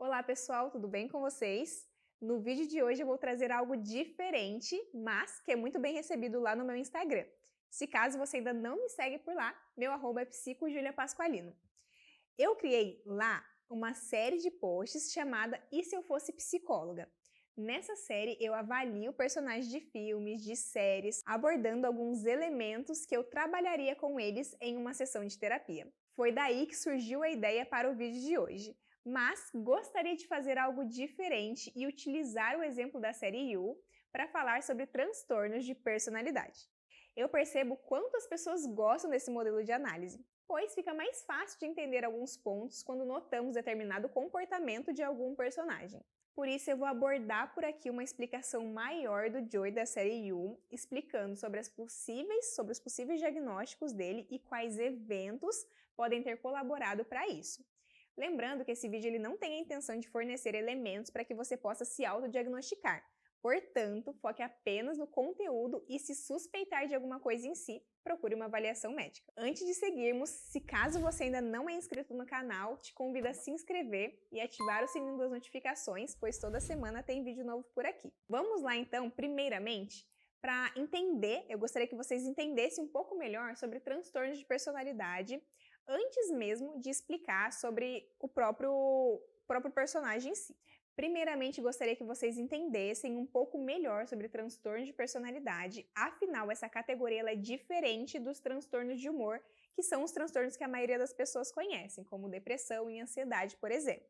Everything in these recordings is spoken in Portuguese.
Olá pessoal, tudo bem com vocês? No vídeo de hoje eu vou trazer algo diferente, mas que é muito bem recebido lá no meu Instagram. Se caso você ainda não me segue por lá, meu arroba é psicojuliapasqualino. Eu criei lá uma série de posts chamada E Se Eu Fosse Psicóloga? Nessa série eu avalio personagens de filmes, de séries, abordando alguns elementos que eu trabalharia com eles em uma sessão de terapia. Foi daí que surgiu a ideia para o vídeo de hoje. Mas gostaria de fazer algo diferente e utilizar o exemplo da série You para falar sobre transtornos de personalidade. Eu percebo quanto as pessoas gostam desse modelo de análise, pois fica mais fácil de entender alguns pontos quando notamos determinado comportamento de algum personagem. Por isso eu vou abordar por aqui uma explicação maior do Joey da série You, explicando sobre os possíveis diagnósticos dele e quais eventos podem ter colaborado para isso. Lembrando que esse vídeo ele não tem a intenção de fornecer elementos para que você possa se autodiagnosticar. Portanto, foque apenas no conteúdo e se suspeitar de alguma coisa em si, procure uma avaliação médica. Antes de seguirmos, se caso você ainda não é inscrito no canal, te convido a se inscrever e ativar o sininho das notificações, pois toda semana tem vídeo novo por aqui. Vamos lá então, primeiramente, para entender, eu gostaria que vocês entendessem um pouco melhor sobre transtornos de personalidade, antes mesmo de explicar sobre o próprio personagem em si. Primeiramente, gostaria que vocês entendessem um pouco melhor sobre transtorno de personalidade, afinal, essa categoria ela é diferente dos transtornos de humor, que são os transtornos que a maioria das pessoas conhecem, como depressão e ansiedade, por exemplo.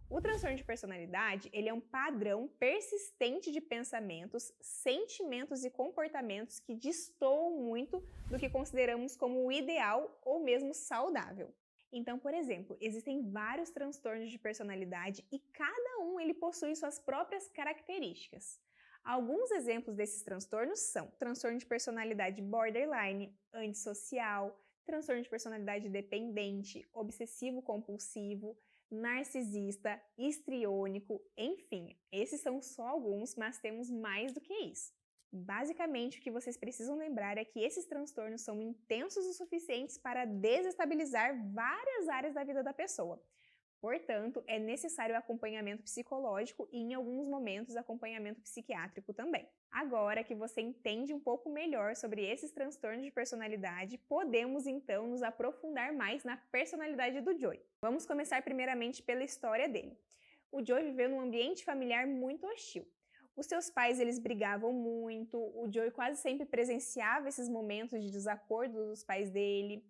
O transtorno de personalidade ele é um padrão persistente de pensamentos, sentimentos e comportamentos que destoam muito do que consideramos como o ideal ou mesmo saudável. Então, por exemplo, existem vários transtornos de personalidade e cada um ele possui suas próprias características. Alguns exemplos desses transtornos são transtorno de personalidade borderline, antissocial, transtorno de personalidade dependente, obsessivo-compulsivo, narcisista, histriônico, enfim, esses são só alguns, mas temos mais do que isso. Basicamente, o que vocês precisam lembrar é que esses transtornos são intensos o suficientes para desestabilizar várias áreas da vida da pessoa. Portanto, é necessário acompanhamento psicológico e, em alguns momentos, acompanhamento psiquiátrico também. Agora que você entende um pouco melhor sobre esses transtornos de personalidade, podemos então nos aprofundar mais na personalidade do Joey. Vamos começar primeiramente pela história dele. O Joey viveu num ambiente familiar muito hostil. Os seus pais eles brigavam muito, o Joey quase sempre presenciava esses momentos de desacordo dos pais dele.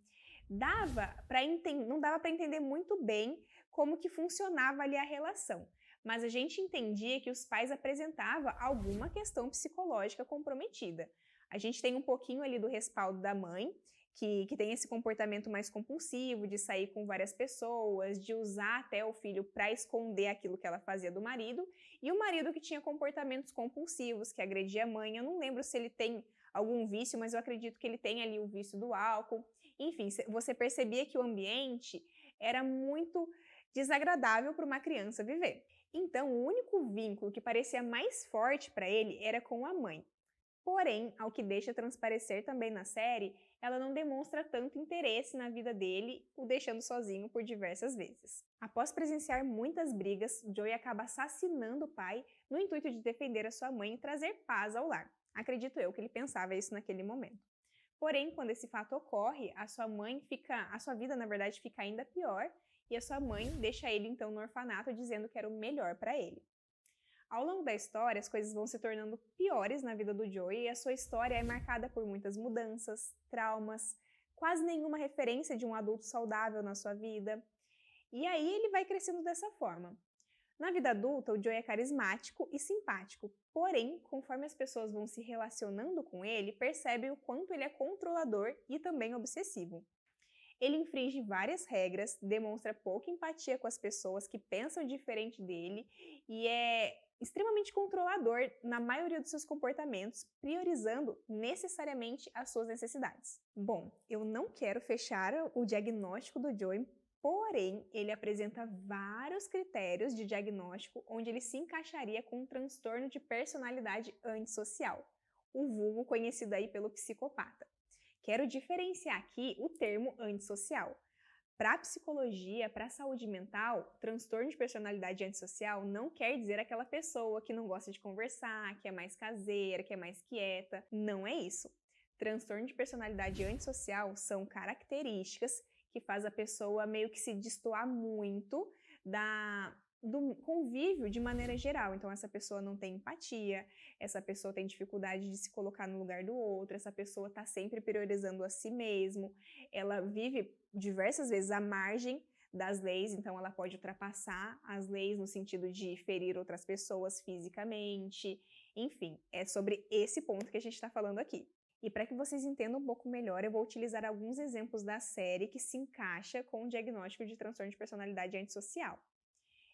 Não dava para entender muito bem como que funcionava ali a relação, mas a gente entendia que os pais apresentavam alguma questão psicológica comprometida. A gente tem um pouquinho ali do respaldo da mãe, que tem esse comportamento mais compulsivo, de sair com várias pessoas, de usar até o filho para esconder aquilo que ela fazia do marido, e o marido que tinha comportamentos compulsivos, que agredia a mãe. Eu não lembro se ele tem algum vício, mas eu acredito que ele tem ali o vício do álcool. Enfim, você percebia que o ambiente era muito desagradável para uma criança viver. Então, o único vínculo que parecia mais forte para ele era com a mãe. Porém, ao que deixa transparecer também na série, ela não demonstra tanto interesse na vida dele, o deixando sozinho por diversas vezes. Após presenciar muitas brigas, Joey acaba assassinando o pai no intuito de defender a sua mãe e trazer paz ao lar. Acredito eu que ele pensava isso naquele momento. Porém, quando esse fato ocorre, a sua vida na verdade fica ainda pior e a sua mãe deixa ele então no orfanato dizendo que era o melhor para ele. Ao longo da história, as coisas vão se tornando piores na vida do Joey e a sua história é marcada por muitas mudanças, traumas, quase nenhuma referência de um adulto saudável na sua vida. E aí ele vai crescendo dessa forma. Na vida adulta, o Joey é carismático e simpático, porém, conforme as pessoas vão se relacionando com ele, percebem o quanto ele é controlador e também obsessivo. Ele infringe várias regras, demonstra pouca empatia com as pessoas que pensam diferente dele e é extremamente controlador na maioria dos seus comportamentos, priorizando necessariamente as suas necessidades. Bom, eu não quero fechar o diagnóstico do Joey, porém, ele apresenta vários critérios de diagnóstico onde ele se encaixaria com um transtorno de personalidade antissocial, o vulgo conhecido aí pelo psicopata. Quero diferenciar aqui o termo antissocial. Para a psicologia, para a saúde mental, transtorno de personalidade antissocial não quer dizer aquela pessoa que não gosta de conversar, que é mais caseira, que é mais quieta. Não é isso. Transtorno de personalidade antissocial são características que faz a pessoa meio que se destoar muito do convívio de maneira geral. Então, essa pessoa não tem empatia, essa pessoa tem dificuldade de se colocar no lugar do outro, essa pessoa está sempre priorizando a si mesmo, ela vive diversas vezes à margem das leis, então ela pode ultrapassar as leis no sentido de ferir outras pessoas fisicamente, enfim, é sobre esse ponto que a gente está falando aqui. E para que vocês entendam um pouco melhor, eu vou utilizar alguns exemplos da série que se encaixa com o diagnóstico de transtorno de personalidade antissocial.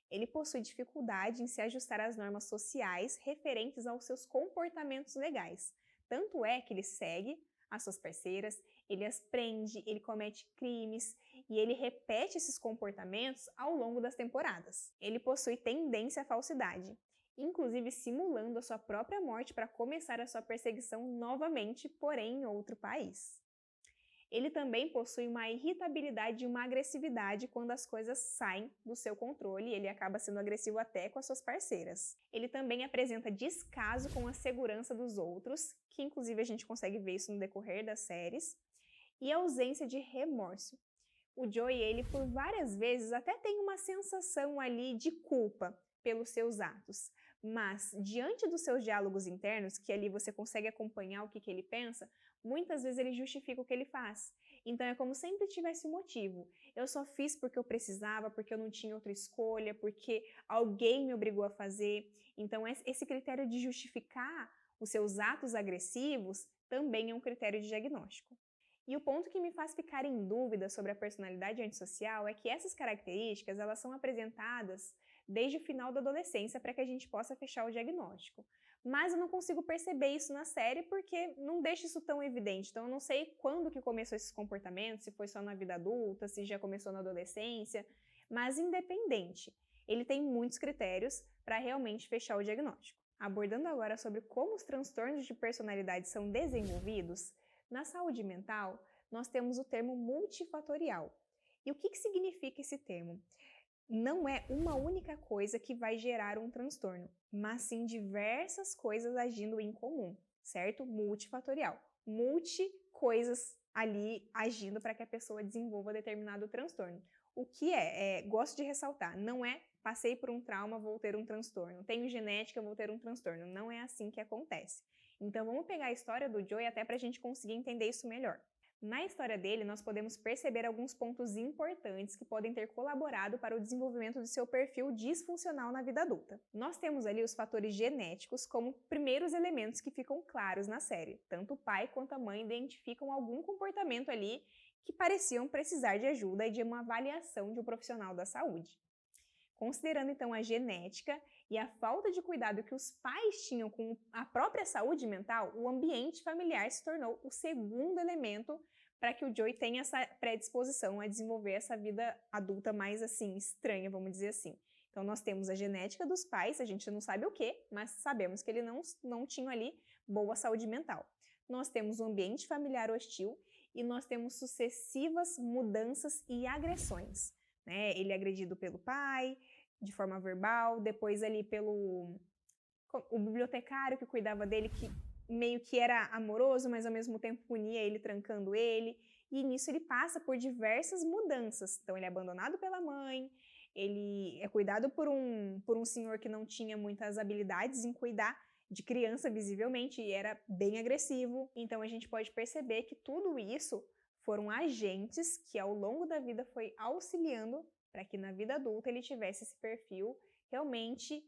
Ele possui dificuldade em se ajustar às normas sociais referentes aos seus comportamentos legais. Tanto é que ele segue as suas parceiras, ele as prende, ele comete crimes e ele repete esses comportamentos ao longo das temporadas. Ele possui tendência à falsidade, inclusive simulando a sua própria morte para começar a sua perseguição novamente, porém em outro país. Ele também possui uma irritabilidade e uma agressividade quando as coisas saem do seu controle e ele acaba sendo agressivo até com as suas parceiras. Ele também apresenta descaso com a segurança dos outros, que inclusive a gente consegue ver isso no decorrer das séries, e ausência de remorso. O Joey, ele por várias vezes até tem uma sensação ali de culpa pelos seus atos, mas diante dos seus diálogos internos, que ali você consegue acompanhar o que ele pensa, muitas vezes ele justifica o que ele faz. Então é como se sempre tivesse um motivo. Eu só fiz porque eu precisava, porque eu não tinha outra escolha, porque alguém me obrigou a fazer. Então esse critério de justificar os seus atos agressivos também é um critério de diagnóstico. E o ponto que me faz ficar em dúvida sobre a personalidade antissocial é que essas características elas são apresentadas desde o final da adolescência para que a gente possa fechar o diagnóstico. Mas eu não consigo perceber isso na série porque não deixa isso tão evidente. Então eu não sei quando que começou esses comportamentos, se foi só na vida adulta, se já começou na adolescência. Mas independente, ele tem muitos critérios para realmente fechar o diagnóstico. Abordando agora sobre como os transtornos de personalidade são desenvolvidos, na saúde mental nós temos o termo multifatorial. E o que significa esse termo? Não é uma única coisa que vai gerar um transtorno, mas sim diversas coisas agindo em comum, certo? Multifatorial. Coisas ali agindo para que a pessoa desenvolva determinado transtorno. O que gosto de ressaltar, não é passei por um trauma, vou ter um transtorno. Tenho genética, vou ter um transtorno. Não é assim que acontece. Então vamos pegar a história do Joey até para a gente conseguir entender isso melhor. Na história dele, nós podemos perceber alguns pontos importantes que podem ter colaborado para o desenvolvimento de seu perfil disfuncional na vida adulta. Nós temos ali os fatores genéticos como primeiros elementos que ficam claros na série. Tanto o pai quanto a mãe identificam algum comportamento ali que pareciam precisar de ajuda e de uma avaliação de um profissional da saúde. Considerando então a genética e a falta de cuidado que os pais tinham com a própria saúde mental, o ambiente familiar se tornou o segundo elemento para que o Joey tenha essa predisposição a desenvolver essa vida adulta mais assim, estranha, vamos dizer assim. Então nós temos a genética dos pais, a gente não sabe o que, mas sabemos que ele não tinha ali boa saúde mental. Nós temos um ambiente familiar hostil e nós temos sucessivas mudanças e agressões. Ele é agredido pelo pai, de forma verbal, depois ali pelo o bibliotecário que cuidava dele, que meio que era amoroso, mas ao mesmo tempo punia ele, trancando ele, e nisso ele passa por diversas mudanças. Então ele é abandonado pela mãe, ele é cuidado por um senhor que não tinha muitas habilidades em cuidar de criança, visivelmente, e era bem agressivo. Então a gente pode perceber que tudo isso foram agentes que ao longo da vida foi auxiliando para que na vida adulta ele tivesse esse perfil realmente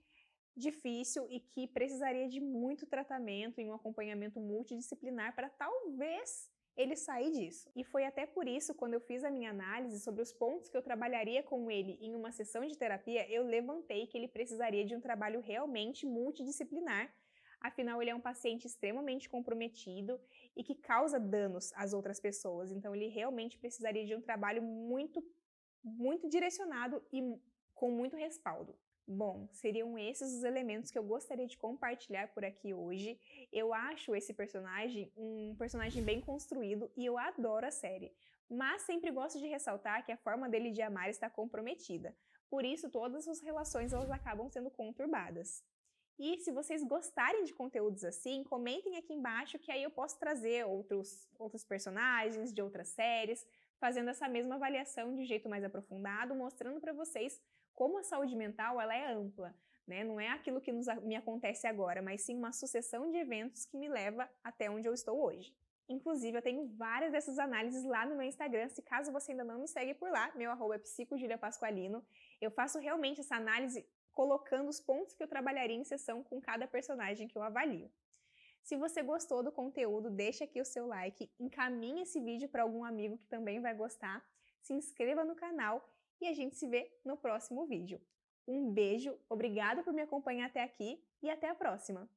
difícil e que precisaria de muito tratamento e um acompanhamento multidisciplinar para talvez ele sair disso. E foi até por isso, quando eu fiz a minha análise sobre os pontos que eu trabalharia com ele em uma sessão de terapia, eu levantei que ele precisaria de um trabalho realmente multidisciplinar. Afinal, ele é um paciente extremamente comprometido e que causa danos às outras pessoas. Então, ele realmente precisaria de um trabalho muito direcionado e com muito respaldo. Bom, seriam esses os elementos que eu gostaria de compartilhar por aqui hoje. Eu acho esse personagem um personagem bem construído e eu adoro a série. Mas sempre gosto de ressaltar que a forma dele de amar está comprometida. Por isso, todas as relações elas acabam sendo conturbadas. E se vocês gostarem de conteúdos assim, comentem aqui embaixo que aí eu posso trazer outros personagens de outras séries, fazendo essa mesma avaliação de um jeito mais aprofundado, mostrando para vocês como a saúde mental ela é ampla, né? Não é aquilo que me acontece agora, mas sim uma sucessão de eventos que me leva até onde eu estou hoje. Inclusive, eu tenho várias dessas análises lá no meu Instagram, se caso você ainda não me segue por lá, meu arroba é psicojuliapasqualino. Eu faço realmente essa análise colocando os pontos que eu trabalharia em sessão com cada personagem que eu avalio. Se você gostou do conteúdo, deixa aqui o seu like, encaminhe esse vídeo para algum amigo que também vai gostar, se inscreva no canal e a gente se vê no próximo vídeo. Um beijo, obrigada por me acompanhar até aqui e até a próxima!